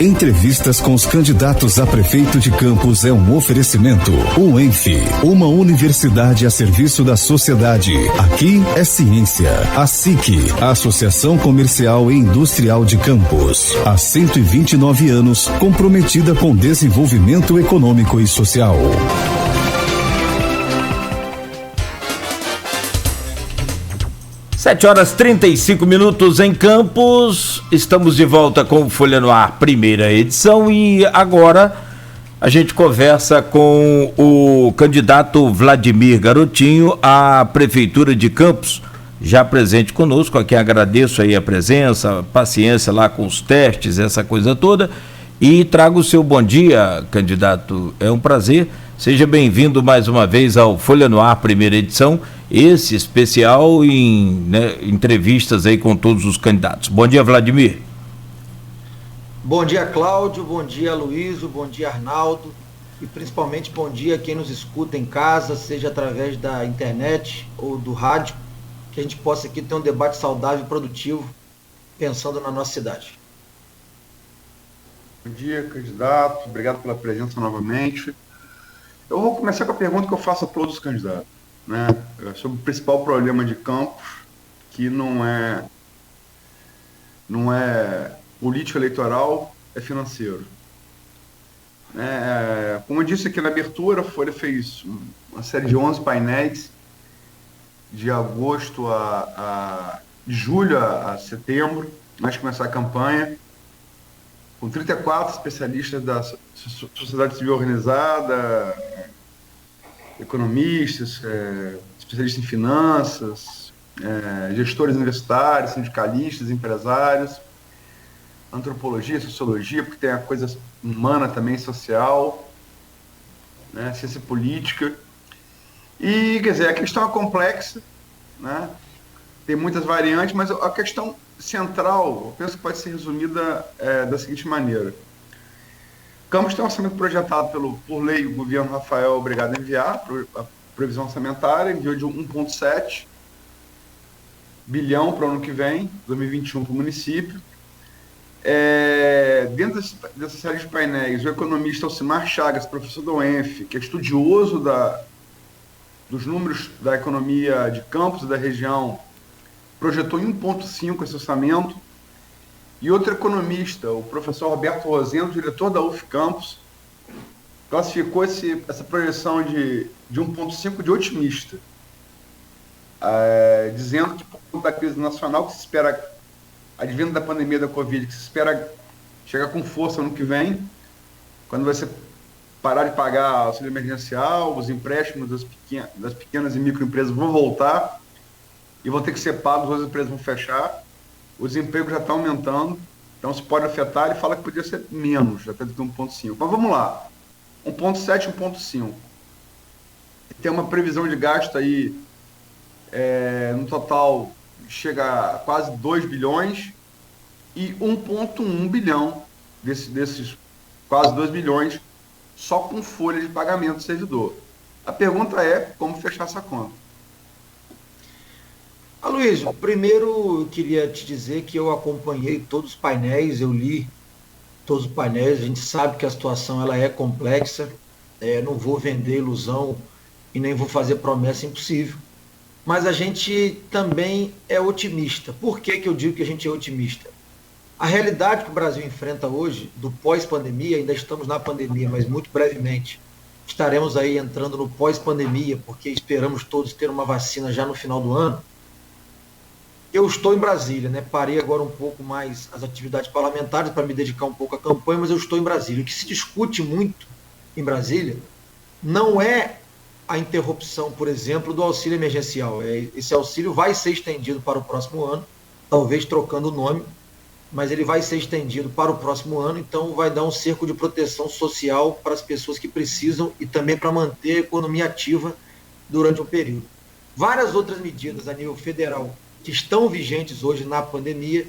Entrevistas com os candidatos a prefeito de Campos é um oferecimento. UENF, uma universidade a serviço da sociedade. Aqui é ciência. A SIC, a Associação Comercial e Industrial de Campos. Há 129 anos, comprometida com desenvolvimento econômico e social. Sete horas 35 minutos em Campos, estamos de volta com o Folha no Ar, primeira edição, e agora a gente conversa com o candidato Vladimir Garotinho à Prefeitura de Campos, já presente conosco, a quem agradeço aí a presença, a paciência lá com os testes, essa coisa toda, e trago o seu bom dia, candidato, é um prazer, seja bem-vindo mais uma vez ao Folha no Ar, primeira edição, esse especial em entrevistas aí com todos os candidatos. Bom dia, Vladimir. Bom dia, Cláudio, bom dia, Luísio, bom dia, Arnaldo, e principalmente bom dia a quem nos escuta em casa, seja através da internet ou do rádio, que a gente possa aqui ter um debate saudável e produtivo, pensando na nossa cidade. Bom dia, candidato, obrigado pela presença novamente. Eu vou começar com a pergunta que eu faço a todos os candidatos, né, sobre o principal problema de Campos, que não é político eleitoral, é financeiro. Como eu disse aqui na abertura, a Folha fez uma série de 11 painéis, de julho a setembro, antes de começar a campanha, com 34 especialistas da sociedade civil organizada, economistas, especialistas em finanças, gestores universitários, sindicalistas, empresários, antropologia, sociologia, porque tem a coisa humana também, social, né, ciência política. E, quer dizer, a questão é complexa, né, tem muitas variantes, mas a questão central, eu penso que pode ser resumida da seguinte maneira. Campos tem um orçamento projetado por lei, o governo Rafael é obrigado a enviar, a previsão orçamentária, enviou de 1,7 bilhão para o ano que vem, 2021, para o município. Dentro dessa série de painéis, o economista Alcimar Chagas, professor da UENF, que é estudioso dos números da economia de Campos e da região, projetou em 1,5 esse orçamento. E outro economista, o professor Roberto Rosendo, diretor da UF Campos, classificou essa projeção de 1,5 de otimista, dizendo que por conta da crise nacional que se espera, advindo da pandemia da Covid, que se espera chegar com força no ano que vem, quando você parar de pagar auxílio emergencial, os empréstimos das pequenas e microempresas vão voltar e vão ter que ser pagos, as empresas vão fechar. O desemprego já está aumentando, então se pode afetar, ele fala que podia ser menos, até do que 1,5. Mas vamos lá, 1,7, 1,5. Tem uma previsão de gasto aí, no total, chega a quase 2 bilhões e 1,1 bilhão desses quase 2 bilhões só com folha de pagamento do servidor. A pergunta é como fechar essa conta. Aloysio, primeiro eu queria te dizer que eu acompanhei todos os painéis, eu li todos os painéis, a gente sabe que a situação ela é complexa, não vou vender ilusão e nem vou fazer promessa impossível, mas a gente também é otimista. Por que eu digo que a gente é otimista? A realidade que o Brasil enfrenta hoje, do pós-pandemia, ainda estamos na pandemia, mas muito brevemente estaremos aí entrando no pós-pandemia, porque esperamos todos ter uma vacina já no final do ano. Eu estou em Brasília, né? Parei agora um pouco mais as atividades parlamentares para me dedicar um pouco à campanha, mas eu estou em Brasília. O que se discute muito em Brasília não é a interrupção, por exemplo, do auxílio emergencial. Esse auxílio vai ser estendido para o próximo ano, talvez trocando o nome, mas ele vai ser estendido para o próximo ano, então vai dar um cerco de proteção social para as pessoas que precisam e também para manter a economia ativa durante um período. Várias outras medidas a nível federal que estão vigentes hoje na pandemia,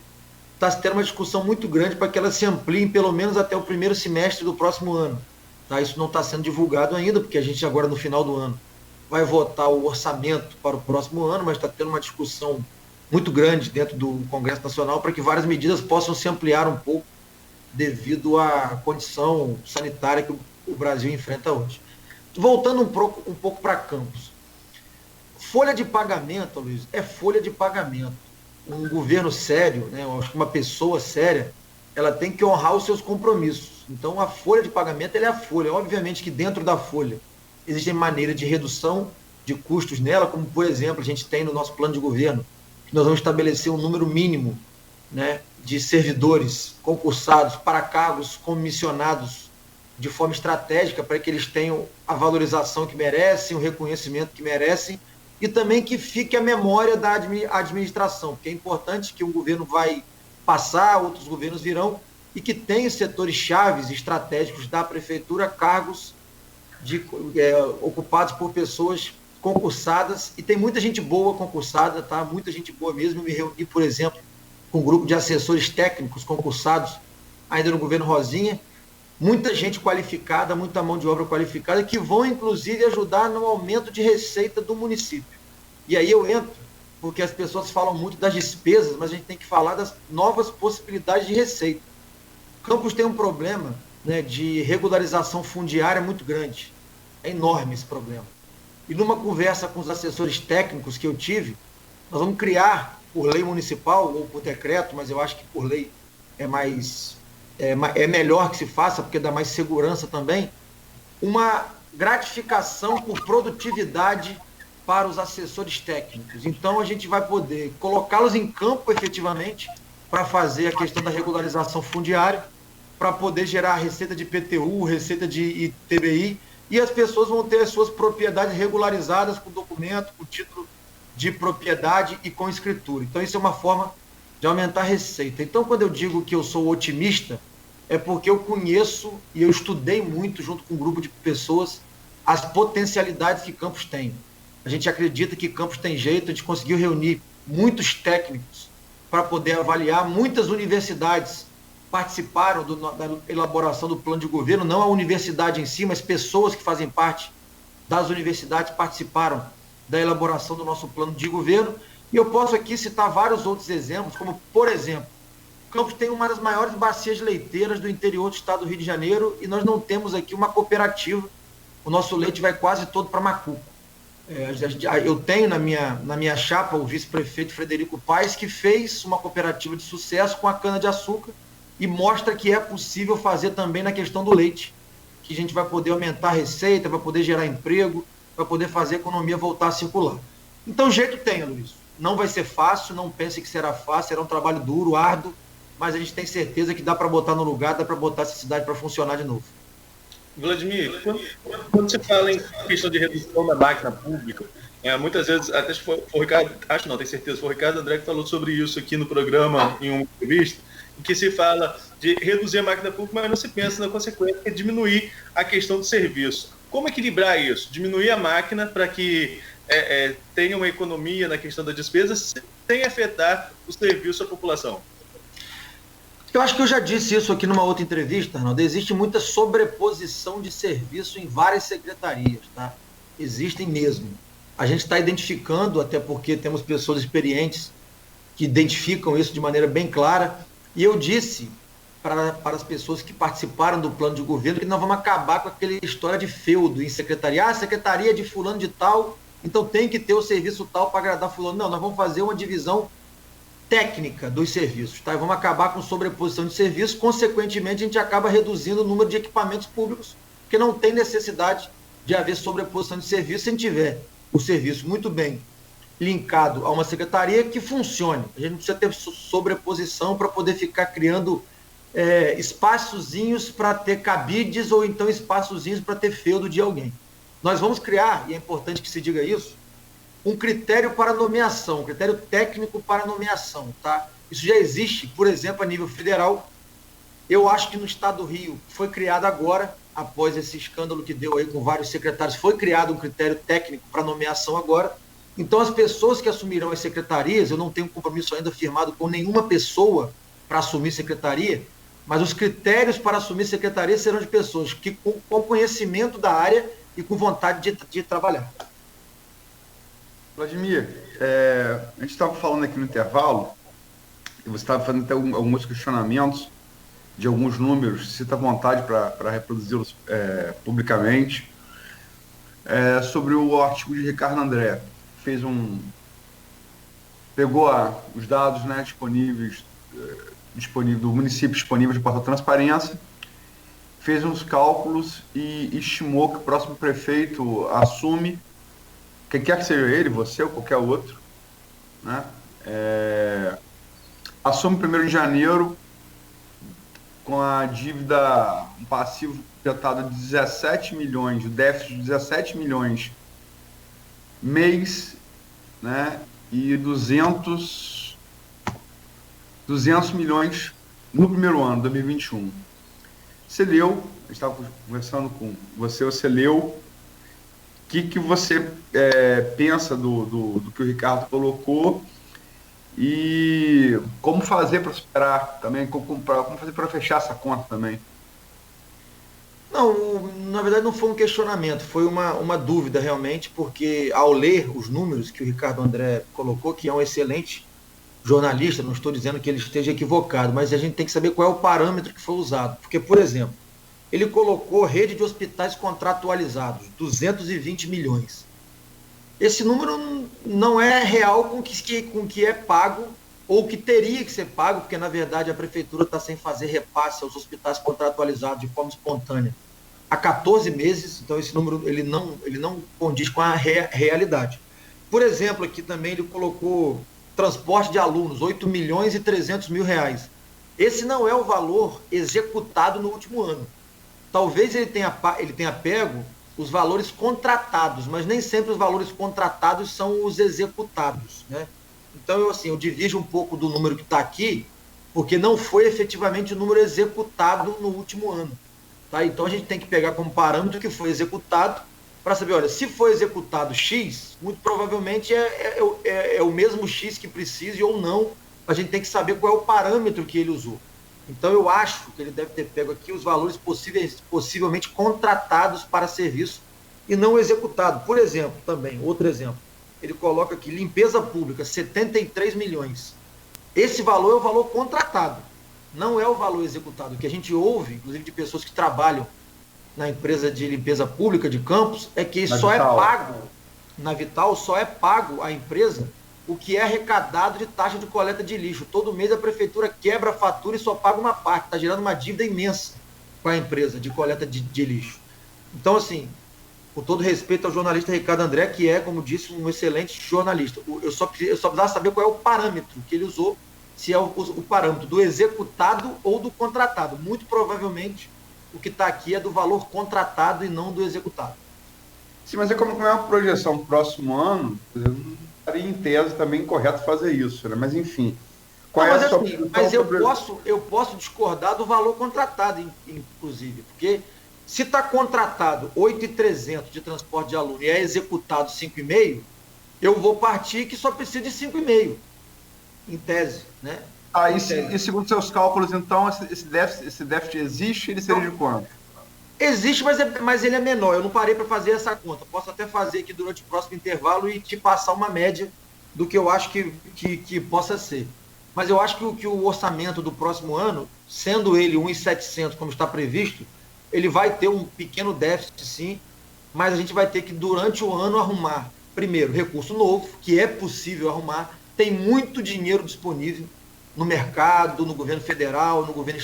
está se tendo uma discussão muito grande para que elas se ampliem pelo menos até o primeiro semestre do próximo ano. Tá? Isso não está sendo divulgado ainda, porque a gente agora no final do ano vai votar o orçamento para o próximo ano, mas está tendo uma discussão muito grande dentro do Congresso Nacional para que várias medidas possam se ampliar um pouco devido à condição sanitária que o Brasil enfrenta hoje. Voltando um pouco para Campos. Folha de pagamento, Luiz, é folha de pagamento. Um governo sério, né, eu acho que uma pessoa séria, ela tem que honrar os seus compromissos. Então, a folha de pagamento ela é a folha. Obviamente que dentro da folha existem maneiras de redução de custos nela, como, por exemplo, a gente tem no nosso plano de governo, que nós vamos estabelecer um número mínimo, né, de servidores concursados para cargos comissionados de forma estratégica, para que eles tenham a valorização que merecem, o reconhecimento que merecem, e também que fique a memória da administração, porque é importante que um governo vai passar, outros governos virão, e que tenha setores chaves estratégicos da prefeitura, cargos ocupados por pessoas concursadas, e tem muita gente boa concursada, tá? Muita gente boa mesmo. Eu me reuni, por exemplo, com um grupo de assessores técnicos concursados, ainda no governo Rosinha, muita gente qualificada, muita mão de obra qualificada, que vão, inclusive, ajudar no aumento de receita do município. E aí eu entro, porque as pessoas falam muito das despesas, mas a gente tem que falar das novas possibilidades de receita. Campos tem um problema, né, de regularização fundiária muito grande. É enorme esse problema. E numa conversa com os assessores técnicos que eu tive, nós vamos criar, por lei municipal ou por decreto, mas eu acho que por lei é melhor que se faça, porque dá mais segurança também, uma gratificação por produtividade para os assessores técnicos. Então, a gente vai poder colocá-los em campo efetivamente para fazer a questão da regularização fundiária, para poder gerar receita de IPTU, receita de ITBI, e as pessoas vão ter as suas propriedades regularizadas com documento, com título de propriedade e com escritura. Então, isso é uma forma de aumentar a receita. Então, quando eu digo que eu sou otimista, é porque eu conheço e eu estudei muito, junto com um grupo de pessoas, as potencialidades que Campos tem. A gente acredita que Campos tem jeito, a gente conseguiu reunir muitos técnicos para poder avaliar. Muitas universidades participaram da elaboração do plano de governo, não a universidade em si, mas pessoas que fazem parte das universidades participaram da elaboração do nosso plano de governo. E eu posso aqui citar vários outros exemplos, como, por exemplo, Campos tem uma das maiores bacias leiteiras do interior do estado do Rio de Janeiro e nós não temos aqui uma cooperativa. O nosso leite vai quase todo para Macuco. Eu tenho na minha chapa o vice-prefeito Frederico Paes, que fez uma cooperativa de sucesso com a cana-de-açúcar e mostra que é possível fazer também na questão do leite, que a gente vai poder aumentar a receita, vai poder gerar emprego, vai poder fazer a economia voltar a circular. Então, jeito tem, Luiz. Não vai ser fácil, não pense que será fácil, será um trabalho duro, árduo, mas a gente tem certeza que dá para botar no lugar, dá para botar essa cidade para funcionar de novo. Vladimir, quando você fala em questão de redução da máquina pública, muitas vezes, até se for o Ricardo, acho não, tenho certeza, foi o Ricardo André que falou sobre isso aqui no programa, em uma entrevista, em que se fala de reduzir a máquina pública, mas não se pensa na consequência que é diminuir a questão do serviço. Como equilibrar isso? Diminuir a máquina para que tenha uma economia na questão das despesas sem afetar o serviço à população? Eu acho que eu já disse isso aqui numa outra entrevista, Arnaldo. Existe muita sobreposição de serviço em várias secretarias, tá? Existem mesmo. A gente está identificando, até porque temos pessoas experientes que identificam isso de maneira bem clara. E eu disse para as pessoas que participaram do plano de governo que nós vamos acabar com aquela história de feudo em secretaria. A secretaria de fulano de tal, então tem que ter o serviço tal para agradar fulano. Não, nós vamos fazer uma divisão técnica dos serviços, tá? E vamos acabar com sobreposição de serviços, consequentemente a gente acaba reduzindo o número de equipamentos públicos, porque não tem necessidade de haver sobreposição de serviços se a gente tiver o serviço muito bem linkado a uma secretaria que funcione. A gente não precisa ter sobreposição para poder ficar criando espaçozinhos para ter cabides ou então espaçozinhos para ter feudo de alguém. Nós vamos criar, e é importante que se diga isso, um critério para nomeação, um critério técnico para nomeação, tá? Isso já existe, por exemplo, a nível federal. Eu acho que no estado do Rio foi criado agora, após esse escândalo que deu aí com vários secretários, foi criado um critério técnico para nomeação agora. Então, as pessoas que assumirão as secretarias, eu não tenho compromisso ainda firmado com nenhuma pessoa para assumir secretaria, mas os critérios para assumir secretaria serão de pessoas que com conhecimento da área e com vontade de trabalhar. Vladimir, a gente estava falando aqui no intervalo, e você estava fazendo até alguns questionamentos, de alguns números, sinta à vontade para reproduzi-los publicamente. Sobre o artigo de Ricardo André, pegou os dados, né, disponíveis do município disponíveis de portal Transparência, fez uns cálculos e estimou que o próximo prefeito assume, quem quer que seja ele, você ou qualquer outro, né, assume 1º de janeiro com a dívida, um passivo projetado de 17 milhões, o déficit de 17 milhões mês, né, e 200 milhões no primeiro ano, 2021. Você leu, a gente estava conversando com você leu, o que você pensa do que o Ricardo colocou e como fazer para superar também, como fazer para fechar essa conta também? Não, na verdade não foi um questionamento, foi uma dúvida realmente, porque ao ler os números que o Ricardo André colocou, que é um excelente jornalista, não estou dizendo que ele esteja equivocado, mas a gente tem que saber qual é o parâmetro que foi usado. Porque, por exemplo, ele colocou rede de hospitais contratualizados, 220 milhões. Esse número não é real com o que é pago, ou que teria que ser pago, porque, na verdade, a prefeitura está sem fazer repasse aos hospitais contratualizados de forma espontânea há 14 meses, então esse número ele não condiz com a realidade. Por exemplo, aqui também ele colocou transporte de alunos, 8 milhões e 300 mil reais. Esse não é o valor executado no último ano. Talvez ele tenha pego os valores contratados, mas nem sempre os valores contratados são os executados, né? Então, eu divido um pouco do número que está aqui, porque não foi efetivamente o número executado no último ano. Tá? Então, a gente tem que pegar como parâmetro o que foi executado, para saber, olha, se foi executado X, muito provavelmente é o mesmo X que precise ou não, a gente tem que saber qual é o parâmetro que ele usou. Então, eu acho que ele deve ter pego aqui os valores possivelmente contratados para serviço e não executado. Por exemplo, também, outro exemplo, ele coloca aqui, limpeza pública, 73 milhões. Esse valor é o valor contratado, não é o valor executado. O que a gente ouve, inclusive de pessoas que trabalham na empresa de limpeza pública de Campos, é que só é pago, na Vital, só é pago à empresa o que é arrecadado de taxa de coleta de lixo. Todo mês a prefeitura quebra a fatura e só paga uma parte, está gerando uma dívida imensa com a empresa de coleta de lixo. Então, assim, com todo respeito ao jornalista Ricardo André, que é, como disse, um excelente jornalista, eu só precisava saber qual é o parâmetro que ele usou, se é o parâmetro do executado ou do contratado. Muito provavelmente o que está aqui é do valor contratado e não do executado. Sim, mas como é uma projeção pro próximo ano, não estaria em tese também correto fazer isso, né? Mas enfim. Eu posso discordar do valor contratado, inclusive, porque se está contratado 8.300 de transporte de aluno e é executado 5,5, eu vou partir que só precisa de 5,5, em tese, né? E segundo seus cálculos, então, esse déficit existe, ele seria de quanto? Existe, mas ele é menor. Eu não parei para fazer essa conta. Posso até fazer aqui durante o próximo intervalo e te passar uma média do que eu acho que possa ser. Mas eu acho que o orçamento do próximo ano, sendo ele 1.700, como está previsto, ele vai ter um pequeno déficit, sim, mas a gente vai ter que, durante o ano, arrumar, primeiro, recurso novo, que é possível arrumar, tem muito dinheiro disponível no mercado, no governo federal, no governo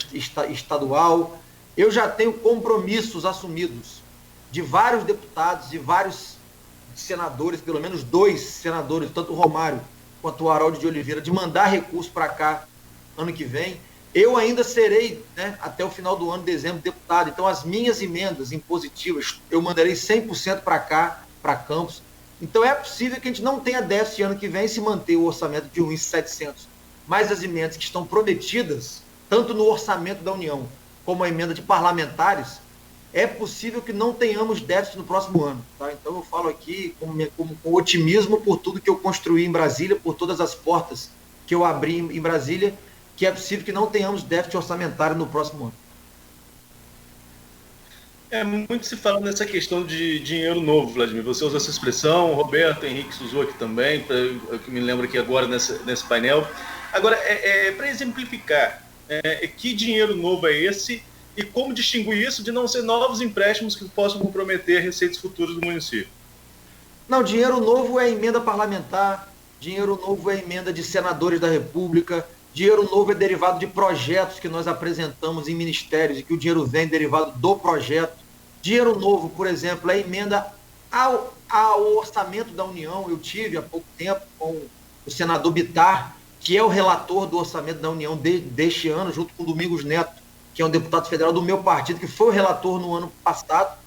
estadual. Eu já tenho compromissos assumidos de vários deputados e vários senadores, pelo menos 2 senadores, tanto o Romário quanto o Haroldo de Oliveira, de mandar recurso para cá ano que vem. Eu ainda serei, né, até o final do ano, dezembro, deputado. Então, as minhas emendas impositivas, eu mandarei 100% para cá, para Campos. Então, é possível que a gente não tenha déficit ano que vem se manter o orçamento de 1.700. Mas as emendas que estão prometidas, tanto no orçamento da União, como a emenda de parlamentares, é possível que não tenhamos déficit no próximo ano. Tá? Então, eu falo aqui com otimismo por tudo que eu construí em Brasília, por todas as portas que eu abri em Brasília, que é possível que não tenhamos déficit orçamentário no próximo ano. Muito se fala nessa questão de dinheiro novo, Vladimir. Você usou essa expressão, o Roberto Henrique usou aqui também, que me lembro aqui agora nesse painel. Agora, para exemplificar Que dinheiro novo é esse e como distinguir isso de não ser novos empréstimos que possam comprometer receitas futuras do município? Não, dinheiro novo é emenda parlamentar, dinheiro novo é emenda de senadores da República, dinheiro novo é derivado de projetos que nós apresentamos em ministérios e que o dinheiro vem derivado do projeto. Dinheiro novo, por exemplo, é emenda ao orçamento da União. Eu tive há pouco tempo com o senador Bittar, que é o relator do orçamento da União deste ano, junto com o Domingos Neto, que é um deputado federal do meu partido, que foi o relator no ano passado.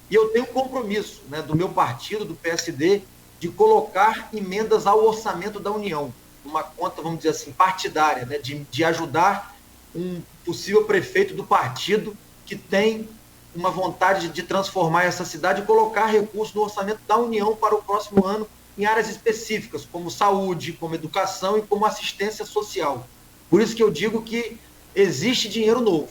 E eu tenho um compromisso, né, do meu partido, do PSD, de colocar emendas ao orçamento da União, uma conta, vamos dizer assim, partidária, né, de ajudar um possível prefeito do partido que tem uma vontade de transformar essa cidade e colocar recursos no orçamento da União para o próximo ano em áreas específicas, como saúde, como educação e como assistência social. Por isso que eu digo que existe dinheiro novo.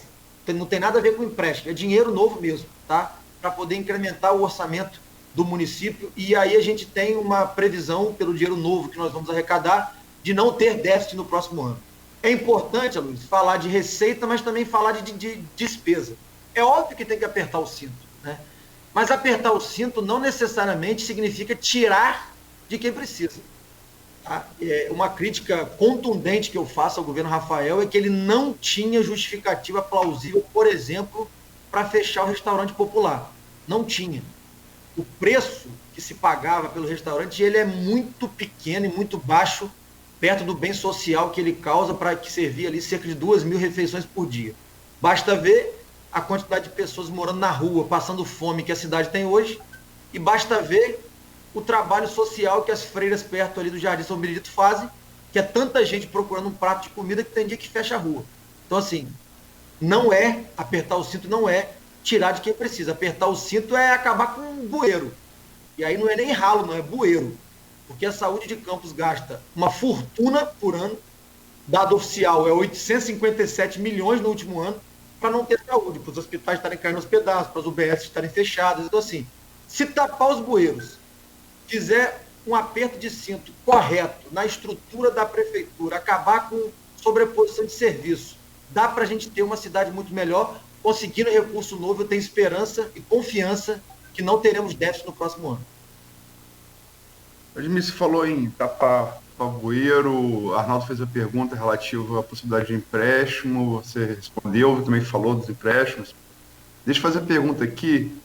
Não tem nada a ver com empréstimo, é dinheiro novo mesmo, tá? Para poder incrementar o orçamento do município. E aí a gente tem uma previsão, pelo dinheiro novo que nós vamos arrecadar, de não ter déficit no próximo ano. É importante, Luiz, falar de receita, mas também falar de despesa. É óbvio que tem que apertar o cinto, né? Mas apertar o cinto não necessariamente significa tirar de quem precisa. Tá? Uma crítica contundente que eu faço ao governo Rafael é que ele não tinha justificativa plausível, por exemplo, para fechar o restaurante popular. Não tinha. O preço que se pagava pelo restaurante, ele é muito pequeno e muito baixo, perto do bem social que ele causa, para que servir ali cerca de 2.000 refeições por dia. Basta ver a quantidade de pessoas morando na rua, passando fome que a cidade tem hoje, e basta ver o trabalho social que as freiras perto ali do Jardim São Benedito fazem, que é tanta gente procurando um prato de comida que tem dia que fecha a rua. Então, assim, não é, apertar o cinto não é tirar de quem precisa. Apertar o cinto é acabar com um bueiro. E aí não é nem ralo, não, é bueiro. Porque a saúde de Campos gasta uma fortuna por ano, dado oficial é 857 milhões no último ano, para não ter saúde, para os hospitais estarem caindo aos pedaços, para as UBS estarem fechadas. Então, assim, se tapar os bueiros, fizer um aperto de cinto correto na estrutura da prefeitura, acabar com sobreposição de serviço, dá para a gente ter uma cidade muito melhor. Conseguindo recurso novo, eu tenho esperança e confiança que não teremos déficit no próximo ano. Admir, você falou em tapar bueiro, Arnaldo fez a pergunta relativa à possibilidade de empréstimo, você respondeu, também falou dos empréstimos. Deixa eu fazer a pergunta aqui,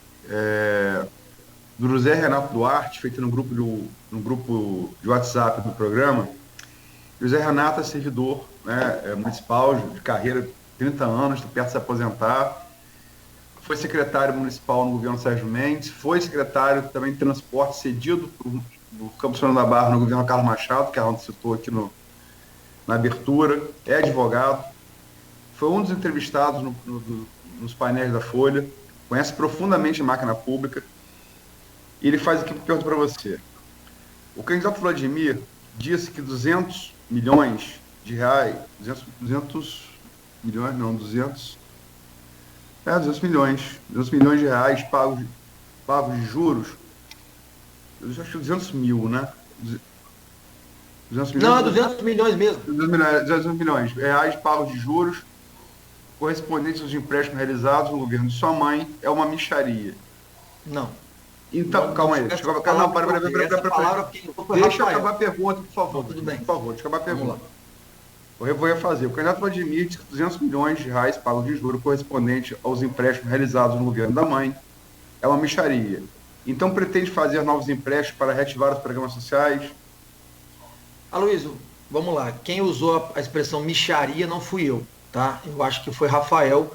do José Renato Duarte, feita no grupo de WhatsApp do programa. José Renato é servidor, né, municipal, de carreira, 30 anos, está perto de se aposentar, foi secretário municipal no governo Sérgio Mendes, foi secretário também de transporte cedido do Campos Fernando da Barra no governo Carlos Machado, que a Arnaldo citou aqui na abertura, é advogado, foi um dos entrevistados nos painéis da Folha, conhece profundamente a máquina pública, e ele faz aqui uma pergunta para você. O candidato Vladimir disse que 200 milhões de reais, 200 milhões de reais pagos de juros, eu acho que 200 mil, né? 200 milhões, não, 200 milhões mesmo. 200 milhões de reais pagos de juros correspondentes aos empréstimos realizados no governo de sua mãe é uma mixaria. Não. Então, calma aí. Deixa eu acabar a pergunta, por favor. Tudo bem. Por favor, deixa eu acabar a pergunta. Eu vou refazer. O candidato Vladimir diz que 200 milhões de reais pagos de juros correspondente aos empréstimos realizados no governo da mãe é uma mixaria. Então, pretende fazer novos empréstimos para reativar os programas sociais? Aloysio, vamos lá. Quem usou a expressão mixaria não fui eu, tá? Eu acho que foi Rafael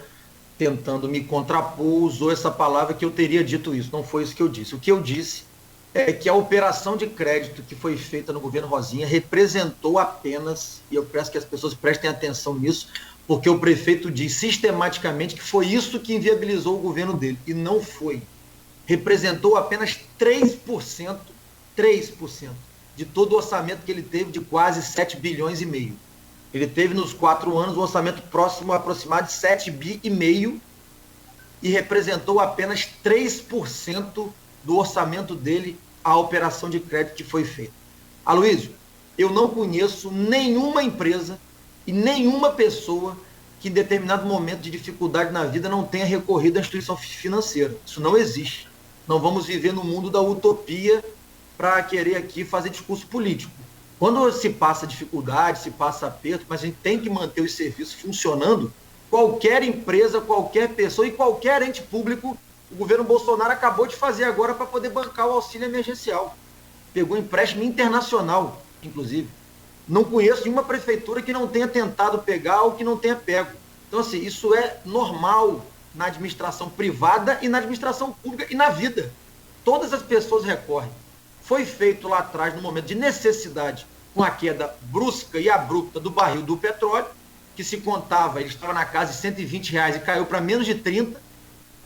tentando me contrapor, usou essa palavra que eu teria dito isso. Não foi isso que eu disse. O que eu disse é que a operação de crédito que foi feita no governo Rosinha representou apenas, e eu peço que as pessoas prestem atenção nisso, porque o prefeito diz sistematicamente que foi isso que inviabilizou o governo dele, e não foi. Representou apenas 3% de todo o orçamento que ele teve, de quase 7 bilhões e meio. Ele teve nos 4 anos um orçamento próximo a aproximado de 7,5 bi e representou apenas 3% do orçamento dele a operação de crédito que foi feita. Aloysio, eu não conheço nenhuma empresa e nenhuma pessoa que em determinado momento de dificuldade na vida não tenha recorrido à instituição financeira. Isso não existe. Não vamos viver no mundo da utopia para querer aqui fazer discurso político. Quando se passa dificuldade, se passa aperto, mas a gente tem que manter os serviços funcionando, qualquer empresa, qualquer pessoa e qualquer ente público, o governo Bolsonaro acabou de fazer agora para poder bancar o auxílio emergencial. Pegou empréstimo internacional, inclusive. Não conheço nenhuma prefeitura que não tenha tentado pegar ou que não tenha pego. Então, assim, isso é normal na administração privada e na administração pública e na vida. Todas as pessoas recorrem. Foi feito lá atrás, no momento de necessidade, com a queda brusca e abrupta do barril do petróleo, que se contava, ele estava na casa de R$ 120 e caiu para menos de 30,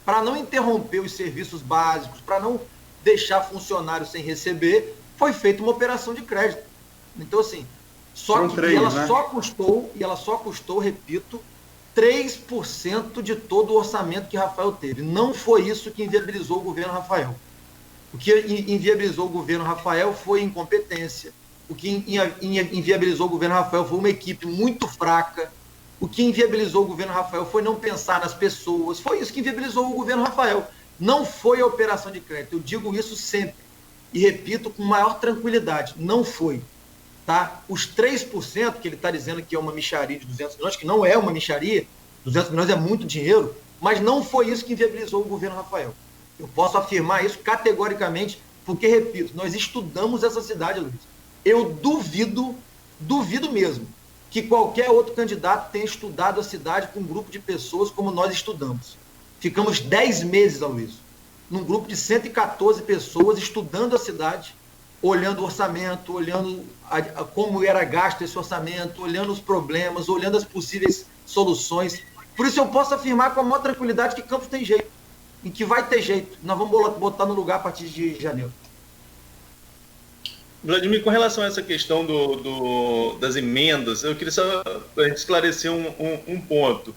para não interromper os serviços básicos, para não deixar funcionários sem receber, foi feita uma operação de crédito. Então, assim, ela só custou, repito, 3% de todo o orçamento que Rafael teve. Não foi isso que inviabilizou o governo Rafael. O que inviabilizou o governo Rafael foi incompetência. O que inviabilizou o governo Rafael foi uma equipe muito fraca. O que inviabilizou o governo Rafael foi não pensar nas pessoas. Foi isso que inviabilizou o governo Rafael. Não foi a operação de crédito. Eu digo isso sempre. E repito com maior tranquilidade. Não foi. Tá? Os 3% que ele está dizendo que é uma mixaria de 200 milhões, que não é uma mixaria, 200 milhões é muito dinheiro, mas não foi isso que inviabilizou o governo Rafael. Eu posso afirmar isso categoricamente, porque, repito, nós estudamos essa cidade, Luiz. Eu duvido mesmo, que qualquer outro candidato tenha estudado a cidade com um grupo de pessoas como nós estudamos. Ficamos 10 meses, Luiz, num grupo de 114 pessoas estudando a cidade, olhando o orçamento, olhando como era gasto esse orçamento, olhando os problemas, olhando as possíveis soluções. Por isso eu posso afirmar com a maior tranquilidade que Campos tem jeito, e que vai ter jeito. Nós vamos botar no lugar a partir de janeiro. Vladimir, com relação a essa questão das emendas, eu queria só a gente esclarecer um ponto.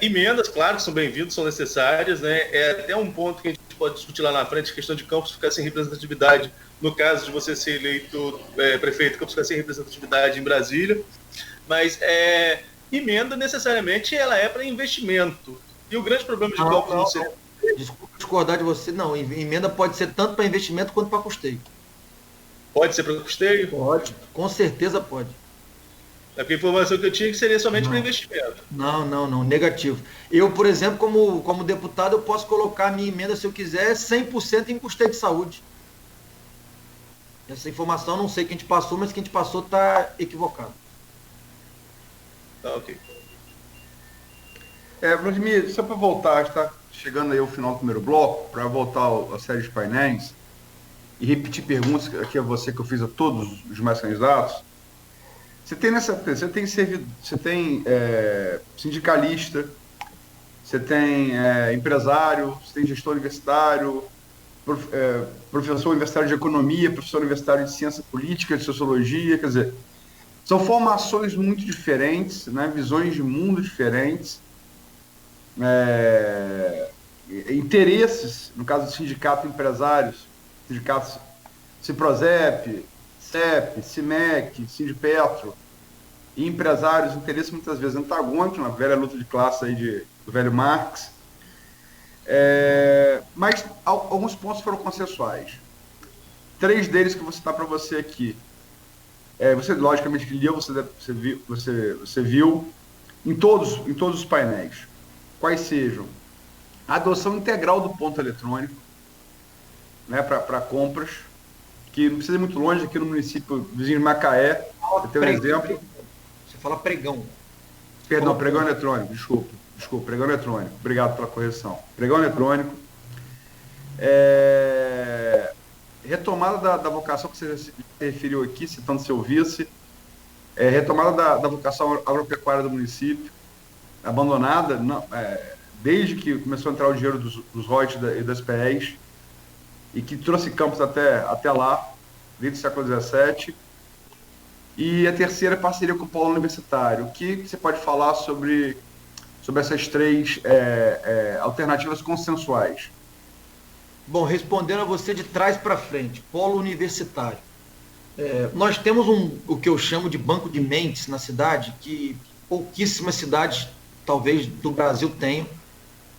Emendas, claro, que são bem-vindas, são necessárias, né? É até um ponto que a gente pode discutir lá na frente, a questão de Campos ficar sem representatividade, no caso de você ser eleito prefeito, Campos ficar sem representatividade em Brasília, mas emenda, necessariamente, ela é para investimento. E o grande problema de Campos não ser... Desculpa discordar de você, não. Emenda pode ser tanto para investimento quanto para custeio. Pode ser para custeio? Pode, com certeza pode. Porque a informação que eu tinha que seria somente para investimento. Não, negativo. Eu, por exemplo, como deputado, eu posso colocar a minha emenda, se eu quiser, 100% em custeio de saúde. Essa informação não sei quem te passou, mas quem te passou está equivocado. Tá, ok. Vladimir, só para voltar, está chegando aí ao final do primeiro bloco, para voltar à série de painéis e repetir perguntas aqui a você que eu fiz a todos os demais candidatos. Você tem sindicalista, você tem empresário, você tem gestor universitário, professor universitário de economia, professor universitário de ciência política, de sociologia, quer dizer, são formações muito diferentes, né, visões de mundo diferentes, interesses, no caso do sindicato empresários, sindicatos Ciprozep, CEP, CIMEC, Sindipetro, e empresários, interesses muitas vezes antagônicos, na velha luta de classe aí do velho Marx, mas alguns pontos foram consensuais. 3 deles que eu vou citar para você aqui. Você, logicamente, que leu, você viu em todos os painéis. Quais sejam? A adoção integral do ponto eletrônico, né, para compras, que não precisa ir muito longe, aqui no município vizinho de Macaé, tem um exemplo. Você fala pregão. Perdão, pregão eletrônico, desculpa, pregão eletrônico, obrigado pela correção. Pregão eletrônico. Retomada da vocação que você se referiu aqui, citando seu vice, retomada da vocação agropecuária do município, abandonada, desde que começou a entrar o dinheiro dos royalties e das PEs, e que trouxe Campos até lá, desde o século XVII. E a terceira parceria com o polo universitário. O que você pode falar sobre essas 3 alternativas consensuais? Bom, respondendo a você de trás para frente, polo universitário. Nós temos o que eu chamo de banco de mentes na cidade, que pouquíssimas cidades, talvez do Brasil tenham,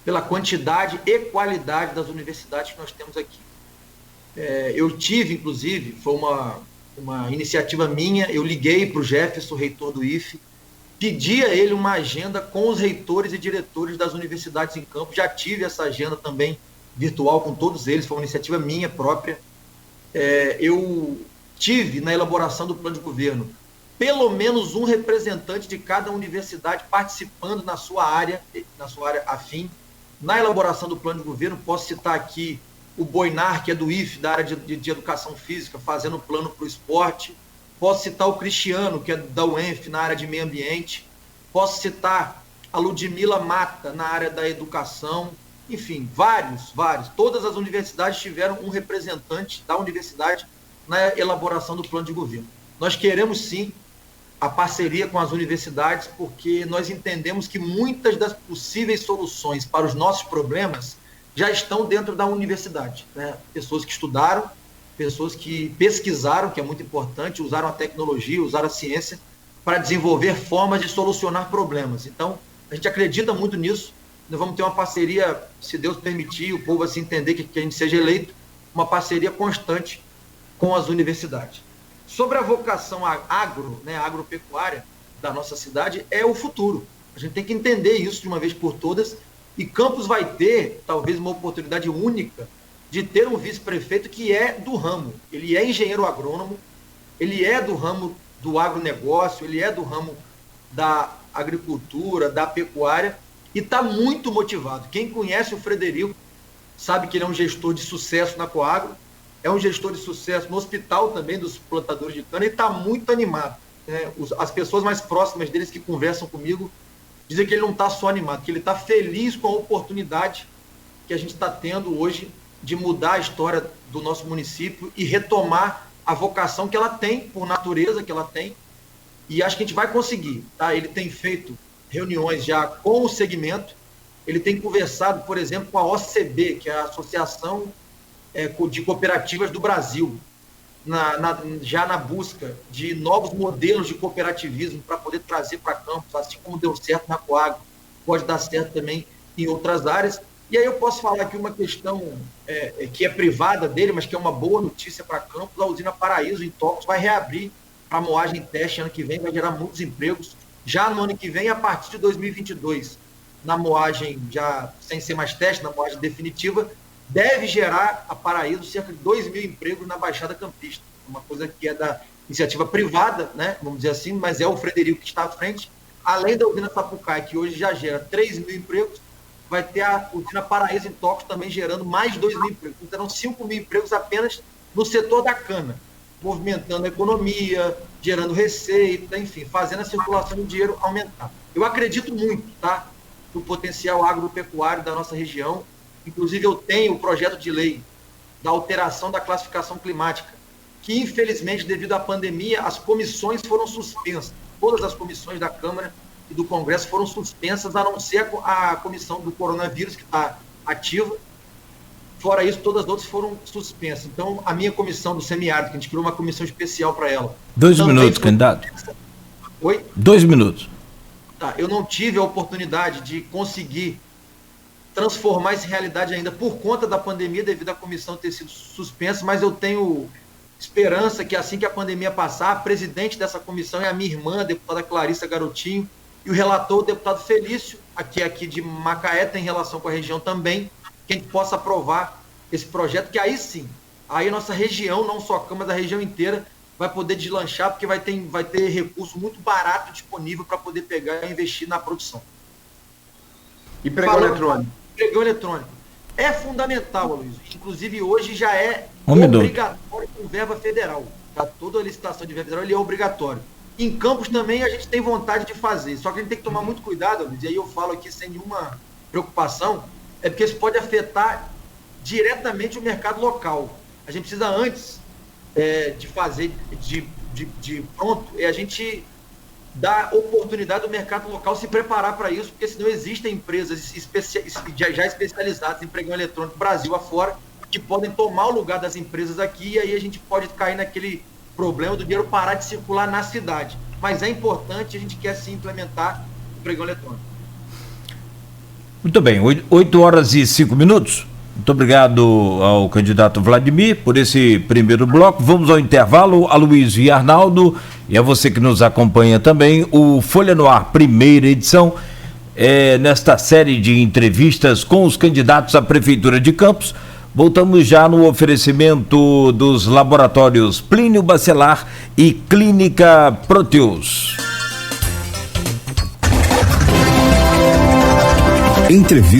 pela quantidade e qualidade das universidades que nós temos aqui. Eu tive, inclusive, foi uma iniciativa minha, eu liguei para o Jefferson, reitor do IFE, pedi a ele uma agenda com os reitores e diretores das universidades em Campos, já tive essa agenda também virtual com todos eles, foi uma iniciativa minha própria. Eu tive na elaboração do plano de governo pelo menos um representante de cada universidade participando na sua área afim. Na elaboração do plano de governo, posso citar aqui o Boinar, que é do IFE, da área de educação física, fazendo plano para o esporte. Posso citar o Cristiano, que é da UENF, na área de meio ambiente. Posso citar a Ludmila Mata, na área da educação. Enfim, vários. Todas as universidades tiveram um representante da universidade na elaboração do plano de governo. Nós queremos, sim, a parceria com as universidades, porque nós entendemos que muitas das possíveis soluções para os nossos problemas já estão dentro da universidade, né? Pessoas que estudaram, pessoas que pesquisaram, que é muito importante, usaram a tecnologia, usaram a ciência para desenvolver formas de solucionar problemas. Então, a gente acredita muito nisso. Nós vamos ter uma parceria, se Deus permitir, o povo assim entender que a gente seja eleito, uma parceria constante com as universidades. Sobre a vocação agropecuária da nossa cidade, é o futuro. A gente tem que entender isso de uma vez por todas, e Campos vai ter, talvez, uma oportunidade única de ter um vice-prefeito que é do ramo. Ele é engenheiro agrônomo, ele é do ramo do agronegócio, ele é do ramo da agricultura, da pecuária, e está muito motivado. Quem conhece o Frederico sabe que ele é um gestor de sucesso na Coagro, é um gestor de sucesso no hospital também dos plantadores de cana, e está muito animado. As pessoas mais próximas deles que conversam comigo dizem que ele não está só animado, que ele está feliz com a oportunidade que a gente está tendo hoje de mudar a história do nosso município e retomar a vocação que ela tem, por natureza que ela tem, e acho que a gente vai conseguir. Tá? Ele tem feito reuniões já com o segmento, ele tem conversado, por exemplo, com a OCB, que é a Associação de Cooperativas do Brasil, já na busca de novos modelos de cooperativismo para poder trazer para Campos, assim como deu certo na Coagro, pode dar certo também em outras áreas. E aí eu posso falar aqui uma questão que é privada dele, mas que é uma boa notícia para Campos. A usina Paraíso, em Tocos, vai reabrir para moagem teste ano que vem, vai gerar muitos empregos. Já no ano que vem, a partir de 2022, na moagem já sem ser mais teste, na moagem definitiva, deve gerar a Paraíso cerca de 2.000 empregos na Baixada Campista. Uma coisa que é da iniciativa privada, né, vamos dizer assim, mas é o Frederico que está à frente. Além da usina Sapucaí, que hoje já gera 3.000 empregos, vai ter a usina Paraíso em Tocos também gerando mais 2.000 empregos. Então, terão 5.000 empregos apenas no setor da cana, movimentando a economia, gerando receita, enfim, fazendo a circulação do dinheiro aumentar. Eu acredito muito, tá, no potencial agropecuário da nossa região. Inclusive, eu tenho o projeto de lei da alteração da classificação climática, que, infelizmente, devido à pandemia, as comissões foram suspensas. Todas as comissões da Câmara e do Congresso foram suspensas, a não ser a comissão do coronavírus, que está ativa. Fora isso, todas as outras foram suspensas. Então, a minha comissão do semiárido, que a gente criou uma comissão especial para ela. 2 minutos, candidato. Oi? 2 minutos. Tá, eu não tive a oportunidade de conseguir transformar isso em realidade ainda por conta da pandemia, devido à comissão ter sido suspensa, mas eu tenho esperança que assim que a pandemia passar, a presidente dessa comissão é a minha irmã, a deputada Clarissa Garotinho, e o relator, o deputado Felício, aqui de Macaé, tem relação com a região também, que a gente possa aprovar esse projeto, que aí sim, aí a nossa região, não só a Câmara, da região inteira, vai poder deslanchar, porque vai ter recurso muito barato disponível para poder pegar e investir na produção. E pregão eletrônico? Pregão eletrônico. É fundamental, Luiz. Inclusive, hoje já é obrigatório com verba federal. Tá? Toda a licitação de verba federal ele é obrigatório. Em Campos também a gente tem vontade de fazer, só que a gente tem que tomar muito cuidado, Luiz, e aí eu falo aqui sem nenhuma preocupação, é porque isso pode afetar diretamente o mercado local. A gente precisa, antes de fazer de pronto, a gente dá oportunidade do mercado local se preparar para isso, porque senão existem empresas já especializadas em pregão eletrônico Brasil afora, que podem tomar o lugar das empresas aqui, e aí a gente pode cair naquele problema do dinheiro parar de circular na cidade. Mas é importante, a gente quer sim implementar o pregão eletrônico. Muito bem, 8 horas e 5 minutos. Muito obrigado ao candidato Vladimir por esse primeiro bloco. Vamos ao intervalo. A Luiz e Arnaldo, e a você que nos acompanha também, o Folha no Ar, primeira edição, nesta série de entrevistas com os candidatos à Prefeitura de Campos. Voltamos já no oferecimento dos laboratórios Plínio Bacelar e Clínica Proteus. Entrevista